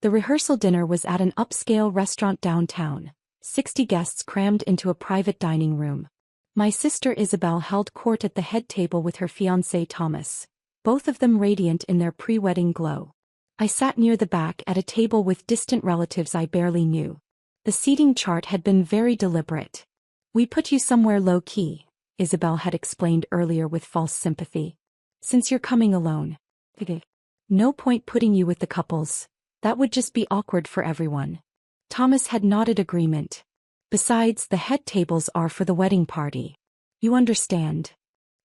The rehearsal dinner was at an upscale restaurant downtown, 60 guests crammed into a private dining room. My sister Isabel held court at the head table with her fiancé Thomas, both of them radiant in their pre-wedding glow. I sat near the back at a table with distant relatives I barely knew. The seating chart had been very deliberate. "We put you somewhere low-key," Isabel had explained earlier with false sympathy. "Since you're coming alone. No point putting you with the couples. That would just be awkward for everyone." Thomas had nodded agreement. "Besides, the head tables are for the wedding party. You understand."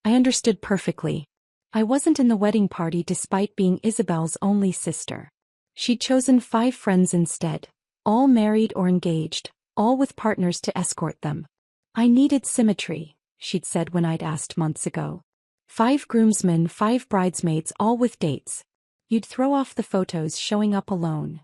I understood perfectly. I wasn't in the wedding party despite being Isabel's only sister. She'd chosen 5 friends instead, all married or engaged, all with partners to escort them. "I needed symmetry," she'd said when I'd asked months ago. 5 groomsmen, 5 bridesmaids, all with dates. You'd throw off the photos showing up alone.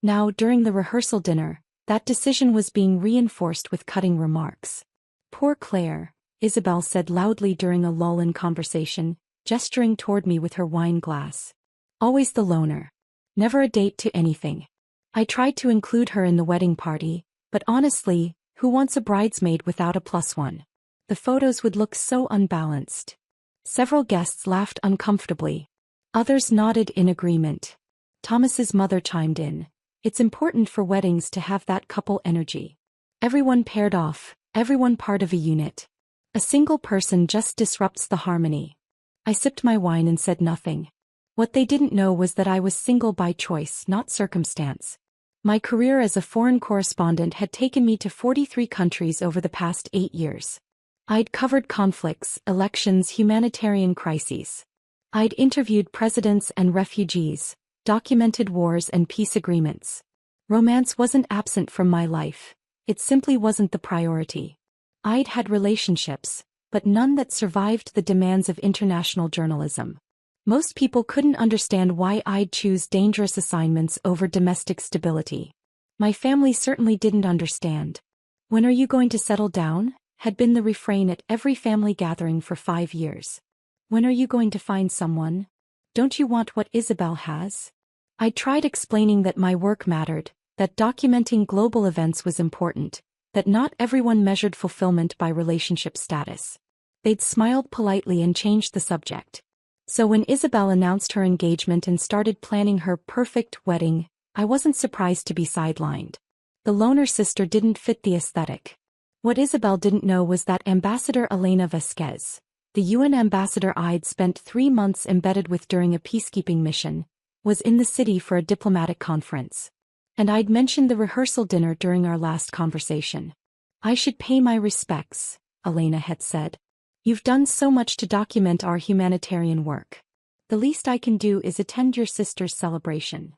Now, during the rehearsal dinner, that decision was being reinforced with cutting remarks. "Poor Claire," Isabel said loudly during a lull in conversation, gesturing toward me with her wine glass. "Always the loner. Never a date to anything." I tried to include her in the wedding party, but honestly, who wants a bridesmaid without a +1? The photos would look so unbalanced. Several guests laughed uncomfortably. Others nodded in agreement. Thomas's mother chimed in. "It's important for weddings to have that couple energy. Everyone paired off, everyone part of a unit. A single person just disrupts the harmony." I sipped my wine and said nothing. What they didn't know was that I was single by choice, not circumstance. My career as a foreign correspondent had taken me to 43 countries over the past 8 years. I'd covered conflicts, elections, humanitarian crises. I'd interviewed presidents and refugees, documented wars and peace agreements. Romance wasn't absent from my life. It simply wasn't the priority. I'd had relationships, but none that survived the demands of international journalism. Most people couldn't understand why I'd choose dangerous assignments over domestic stability. My family certainly didn't understand. "When are you going to settle down?" had been the refrain at every family gathering for 5 years. "When are you going to find someone? Don't you want what Isabel has?" I tried explaining that my work mattered, that documenting global events was important, that not everyone measured fulfillment by relationship status. They'd smiled politely and changed the subject. So when Isabel announced her engagement and started planning her perfect wedding, I wasn't surprised to be sidelined. The loner sister didn't fit the aesthetic. What Isabel didn't know was that Ambassador Elena Vasquez, the UN ambassador I'd spent 3 months embedded with during a peacekeeping mission, was in the city for a diplomatic conference. And I'd mentioned the rehearsal dinner during our last conversation. "I should pay my respects," Elena had said. "You've done so much to document our humanitarian work. The least I can do is attend your sister's celebration."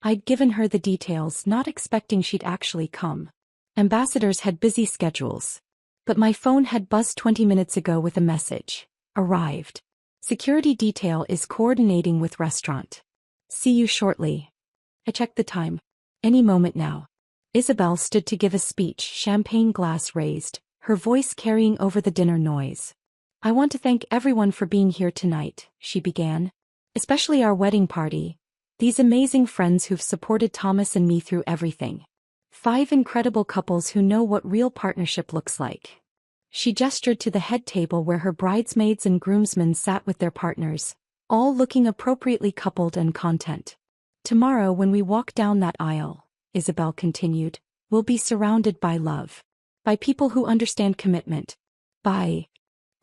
I'd given her the details, not expecting she'd actually come. Ambassadors had busy schedules. But my phone had buzzed 20 minutes ago with a message. "Arrived. Security detail is coordinating with restaurant. See you shortly." I checked the time. Any moment now. Isabel stood to give a speech, champagne glass raised, her voice carrying over the dinner noise. "I want to thank everyone for being here tonight," she began. "Especially our wedding party. These amazing friends who've supported Thomas and me through everything. 5 incredible couples who know what real partnership looks like." She gestured to the head table where her bridesmaids and groomsmen sat with their partners, all looking appropriately coupled and content. "Tomorrow when we walk down that aisle," Isabel continued, "we'll be surrounded by love. By people who understand commitment. By..."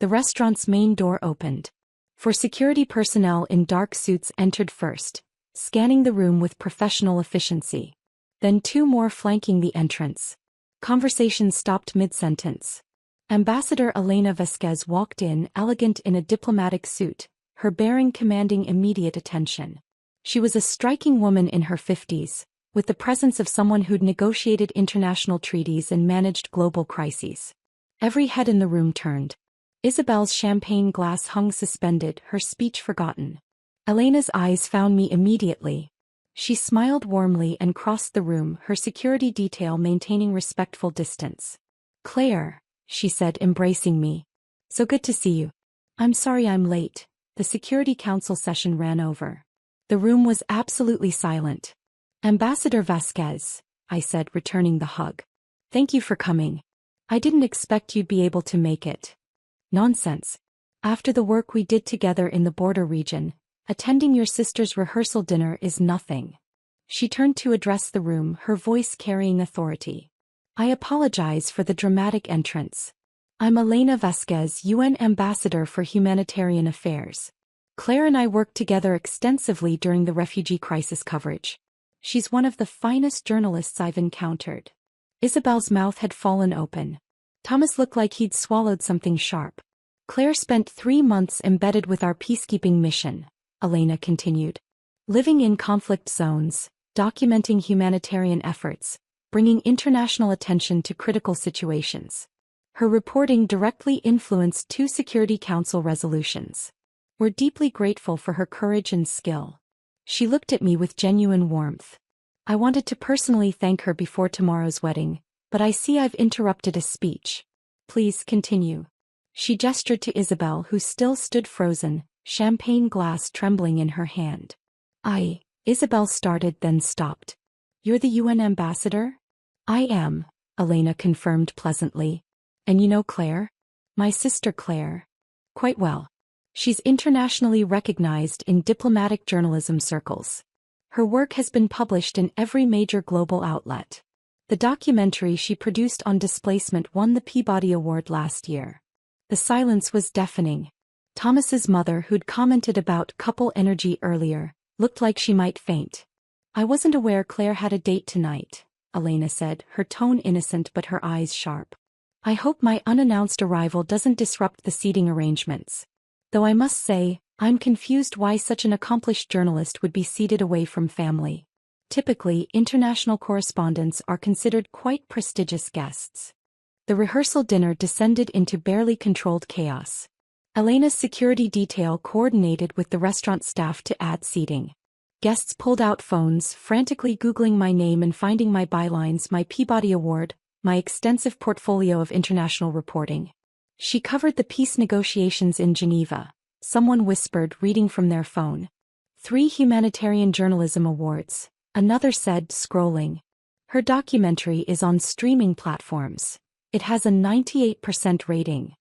The restaurant's main door opened. 4 security personnel in dark suits entered first, scanning the room with professional efficiency. Then 2 more flanking the entrance. Conversation stopped mid-sentence. Ambassador Elena Vasquez walked in, elegant in a diplomatic suit, her bearing commanding immediate attention. She was a striking woman in her 50s, with the presence of someone who'd negotiated international treaties and managed global crises. Every head in the room turned. Isabel's champagne glass hung suspended, her speech forgotten. Elena's eyes found me immediately. She smiled warmly and crossed the room, her security detail maintaining respectful distance. "Claire," she said, embracing me. "So good to see you. I'm sorry I'm late. The Security Council session ran over." The room was absolutely silent. Ambassador Vasquez, I said, returning the hug. Thank you for coming. I didn't expect you'd be able to make it. Nonsense. After the work we did together in the border region, attending your sister's rehearsal dinner is nothing. She turned to address the room, her voice carrying authority. I apologize for the dramatic entrance. I'm Elena Vasquez, UN Ambassador for Humanitarian Affairs. Claire and I worked together extensively during the refugee crisis coverage. She's one of the finest journalists I've encountered. Isabel's mouth had fallen open. Thomas looked like he'd swallowed something sharp. Claire spent 3 months embedded with our peacekeeping mission, Elena continued. Living in conflict zones, documenting humanitarian efforts, bringing international attention to critical situations. Her reporting directly influenced 2 Security Council resolutions. We're deeply grateful for her courage and skill. She looked at me with genuine warmth. I wanted to personally thank her before tomorrow's wedding, but I see I've interrupted a speech. Please continue. She gestured to Isabel, who still stood frozen, champagne glass trembling in her hand. Isabel started, then stopped. You're the UN ambassador? I am, Elena confirmed pleasantly. And you know Claire? My sister Claire. Quite well. She's internationally recognized in diplomatic journalism circles. Her work has been published in every major global outlet. The documentary she produced on displacement won the Peabody Award last year. The silence was deafening. Thomas's mother, who'd commented about couple energy earlier, looked like she might faint. I wasn't aware Claire had a date tonight, Elena said, her tone innocent but her eyes sharp. I hope my unannounced arrival doesn't disrupt the seating arrangements. Though I must say, I'm confused why such an accomplished journalist would be seated away from family. Typically, international correspondents are considered quite prestigious guests. The rehearsal dinner descended into barely controlled chaos. Elena's security detail coordinated with the restaurant staff to add seating. Guests pulled out phones, frantically Googling my name and finding my bylines, my Peabody Award, my extensive portfolio of international reporting. She covered the peace negotiations in Geneva, someone whispered, reading from their phone. 3 humanitarian journalism awards, another said, scrolling. Her documentary is on streaming platforms. It has a 98% rating.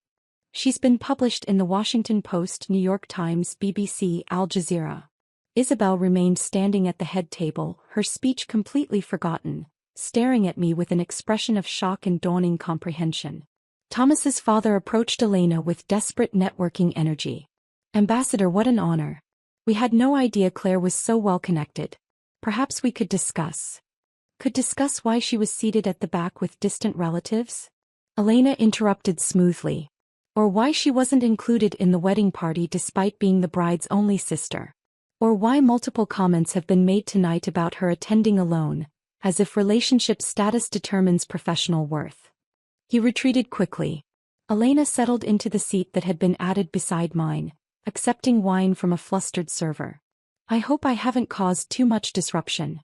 She's been published in the Washington Post, New York Times, BBC, Al Jazeera. Isabel remained standing at the head table, her speech completely forgotten, staring at me with an expression of shock and dawning comprehension. Thomas's father approached Elena with desperate networking energy. Ambassador, what an honor. We had no idea Claire was so well connected. Perhaps we could discuss. Why she was seated at the back with distant relatives? Elena interrupted smoothly. Or why she wasn't included in the wedding party despite being the bride's only sister. Or why multiple comments have been made tonight about her attending alone, as if relationship status determines professional worth. He retreated quickly. Elena settled into the seat that had been added beside mine, accepting wine from a flustered server. I hope I haven't caused too much disruption.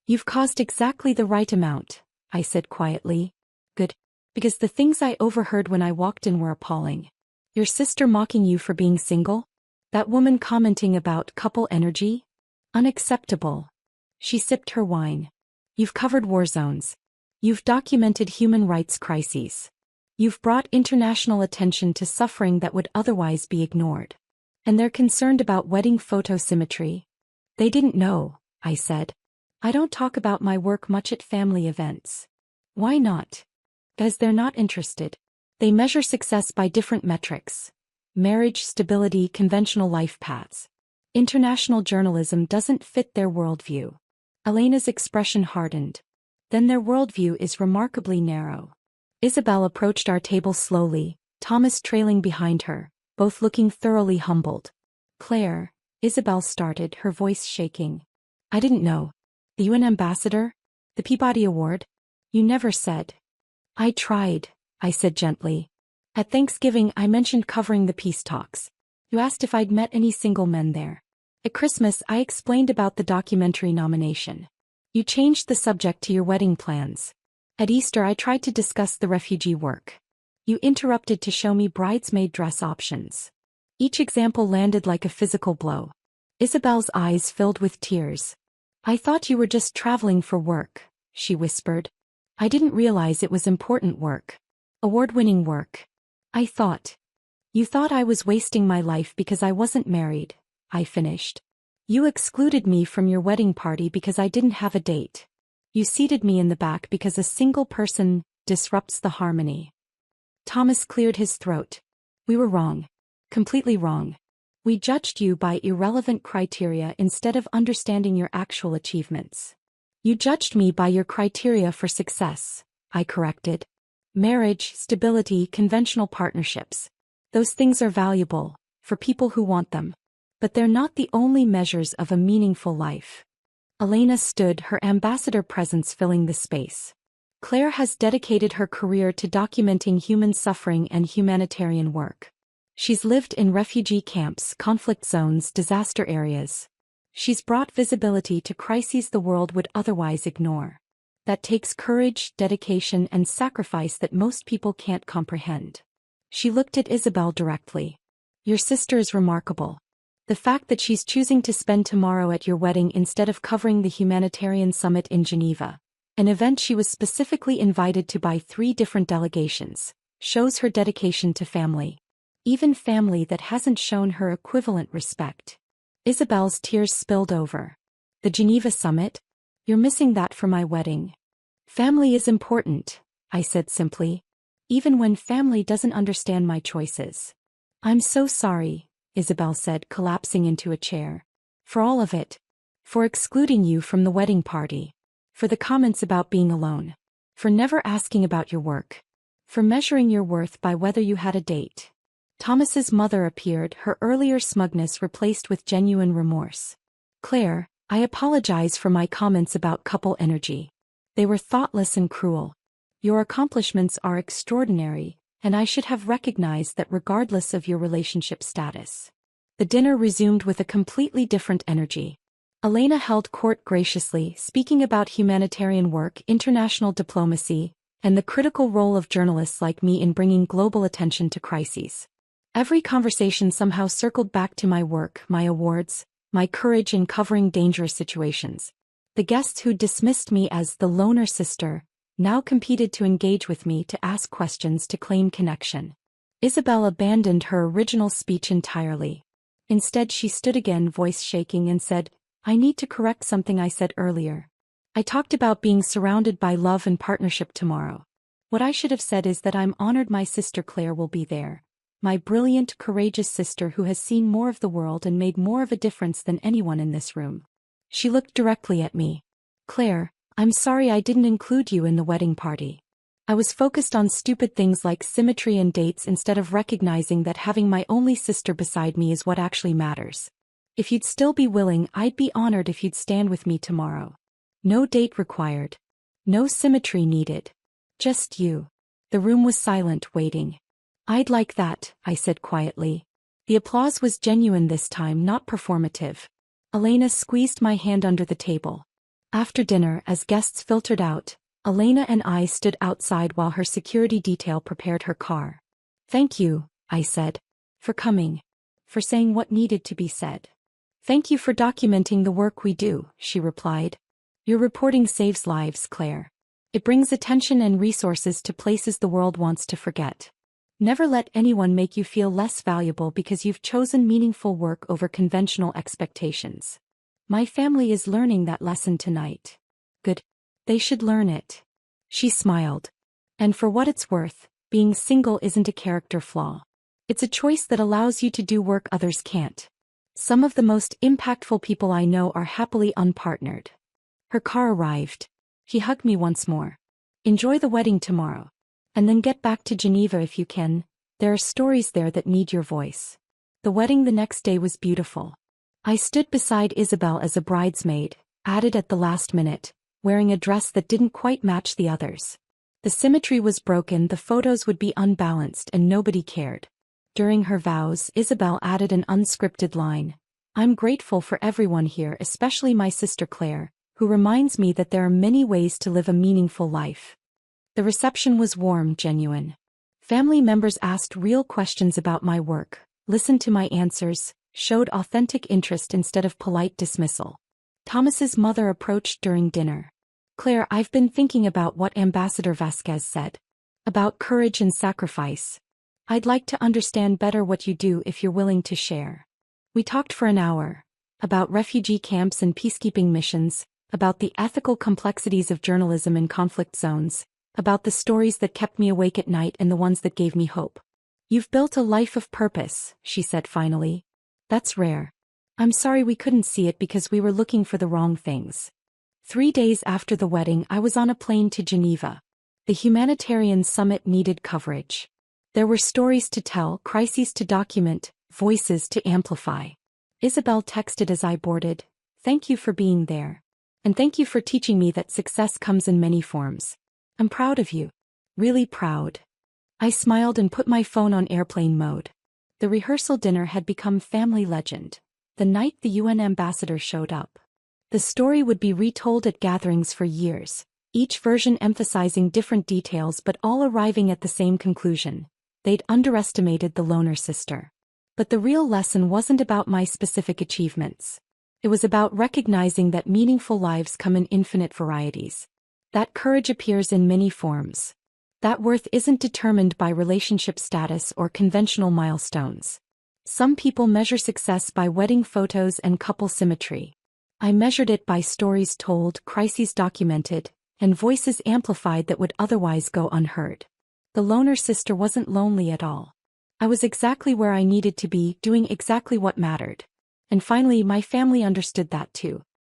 You've caused exactly the right amount, I said quietly. Good. Because the things I overheard when I walked in were appalling. Your sister mocking you for being single? That woman commenting about couple energy? Unacceptable. She sipped her wine. You've covered war zones. You've documented human rights crises. You've brought international attention to suffering that would otherwise be ignored. And they're concerned about wedding photo symmetry. They didn't know, I said. I don't talk about my work much at family events. Why not? Because they're not interested. They measure success by different metrics. Marriage, stability, conventional life paths. International journalism doesn't fit their worldview. Elena's expression hardened. Then their worldview is remarkably narrow. Isabel approached our table slowly, Thomas trailing behind her, both looking thoroughly humbled. Claire, Isabel started, her voice shaking. I didn't know. The UN ambassador? The Peabody Award? You never said. I tried, I said gently. At Thanksgiving I mentioned covering the peace talks. You asked if I'd met any single men there. At Christmas I explained about the documentary nomination. You changed the subject to your wedding plans. At Easter I tried to discuss the refugee work. You interrupted to show me bridesmaid dress options. Each example landed like a physical blow. Isabel's eyes filled with tears. I thought you were just traveling for work, she whispered. I didn't realize it was important work. Award-winning work. I thought. You thought I was wasting my life because I wasn't married, I finished. You excluded me from your wedding party because I didn't have a date. You seated me in the back because a single person disrupts the harmony. Thomas cleared his throat. We were wrong. Completely wrong. We judged you by irrelevant criteria instead of understanding your actual achievements. You judged me by your criteria for success, I corrected. Marriage, stability, conventional partnerships. Those things are valuable, for people who want them. But they're not the only measures of a meaningful life. Elena stood, her ambassador presence filling the space. Claire has dedicated her career to documenting human suffering and humanitarian work. She's lived in refugee camps, conflict zones, disaster areas. She's brought visibility to crises the world would otherwise ignore. That takes courage, dedication, and sacrifice that most people can't comprehend. She looked at Isabel directly. Your sister is remarkable. The fact that she's choosing to spend tomorrow at your wedding instead of covering the humanitarian summit in Geneva, an event she was specifically invited to by 3 different delegations, shows her dedication to family. Even family that hasn't shown her equivalent respect. Isabel's tears spilled over. The Geneva summit? You're missing that for my wedding. Family is important, I said simply. Even when family doesn't understand my choices. I'm so sorry, Isabel said, collapsing into a chair. For all of it. For excluding you from the wedding party. For the comments about being alone. For never asking about your work. For measuring your worth by whether you had a date. Thomas's mother appeared, her earlier smugness replaced with genuine remorse. Claire, I apologize for my comments about couple energy. They were thoughtless and cruel. Your accomplishments are extraordinary, and I should have recognized that regardless of your relationship status. The dinner resumed with a completely different energy. Elena held court graciously, speaking about humanitarian work, international diplomacy, and the critical role of journalists like me in bringing global attention to crises. Every conversation somehow circled back to my work, my awards, my courage in covering dangerous situations. The guests who dismissed me as the loner sister now competed to engage with me, to ask questions, to claim connection. Isabel abandoned her original speech entirely. Instead, she stood again, voice shaking, and said, I need to correct something I said earlier. I talked about being surrounded by love and partnership tomorrow. What I should have said is that I'm honored my sister Claire will be there. My brilliant, courageous sister who has seen more of the world and made more of a difference than anyone in this room. She looked directly at me. Claire, I'm sorry I didn't include you in the wedding party. I was focused on stupid things like symmetry and dates instead of recognizing that having my only sister beside me is what actually matters. If you'd still be willing, I'd be honored if you'd stand with me tomorrow. No date required. No symmetry needed. Just you. The room was silent, waiting. I'd like that, I said quietly. The applause was genuine this time, not performative. Elena squeezed my hand under the table. After dinner, as guests filtered out, Elena and I stood outside while her security detail prepared her car. Thank you, I said. For coming. For saying what needed to be said. Thank you for documenting the work we do, she replied. Your reporting saves lives, Claire. It brings attention and resources to places the world wants to forget. Never let anyone make you feel less valuable because you've chosen meaningful work over conventional expectations. My family is learning that lesson tonight. Good. They should learn it. She smiled. And for what it's worth, being single isn't a character flaw. It's a choice that allows you to do work others can't. Some of the most impactful people I know are happily unpartnered. Her car arrived. He hugged me once more. Enjoy the wedding tomorrow. And then get back to Geneva if you can. There are stories there that need your voice. The wedding the next day was beautiful. I stood beside Isabel as a bridesmaid, added at the last minute, wearing a dress that didn't quite match the others. The symmetry was broken, the photos would be unbalanced, and nobody cared. During her vows, Isabel added an unscripted line. I'm grateful for everyone here, especially my sister Claire, who reminds me that there are many ways to live a meaningful life. The reception was warm, genuine. Family members asked real questions about my work, listened to my answers, showed authentic interest instead of polite dismissal. Thomas's mother approached during dinner. Claire, I've been thinking about what Ambassador Vasquez said. About courage and sacrifice. I'd like to understand better what you do if you're willing to share. We talked for an hour. About refugee camps and peacekeeping missions, about the ethical complexities of journalism in conflict zones, about the stories that kept me awake at night and the ones that gave me hope. You've built a life of purpose, she said finally. That's rare. I'm sorry we couldn't see it because we were looking for the wrong things. 3 days after the wedding, I was on a plane to Geneva. The humanitarian summit needed coverage. There were stories to tell, crises to document, voices to amplify. Isabel texted as I boarded, "Thank you for being there. And thank you for teaching me that success comes in many forms. I'm proud of you. Really proud." I smiled and put my phone on airplane mode. The rehearsal dinner had become family legend. The night the UN ambassador showed up. The story would be retold at gatherings for years, each version emphasizing different details but all arriving at the same conclusion. They'd underestimated the loner sister. But the real lesson wasn't about my specific achievements. It was about recognizing that meaningful lives come in infinite varieties. That courage appears in many forms. That worth isn't determined by relationship status or conventional milestones. Some people measure success by wedding photos and couple symmetry. I measured it by stories told, crises documented, and voices amplified that would otherwise go unheard. The loner sister wasn't lonely at all. I was exactly where I needed to be, doing exactly what mattered. And finally, my family understood that too.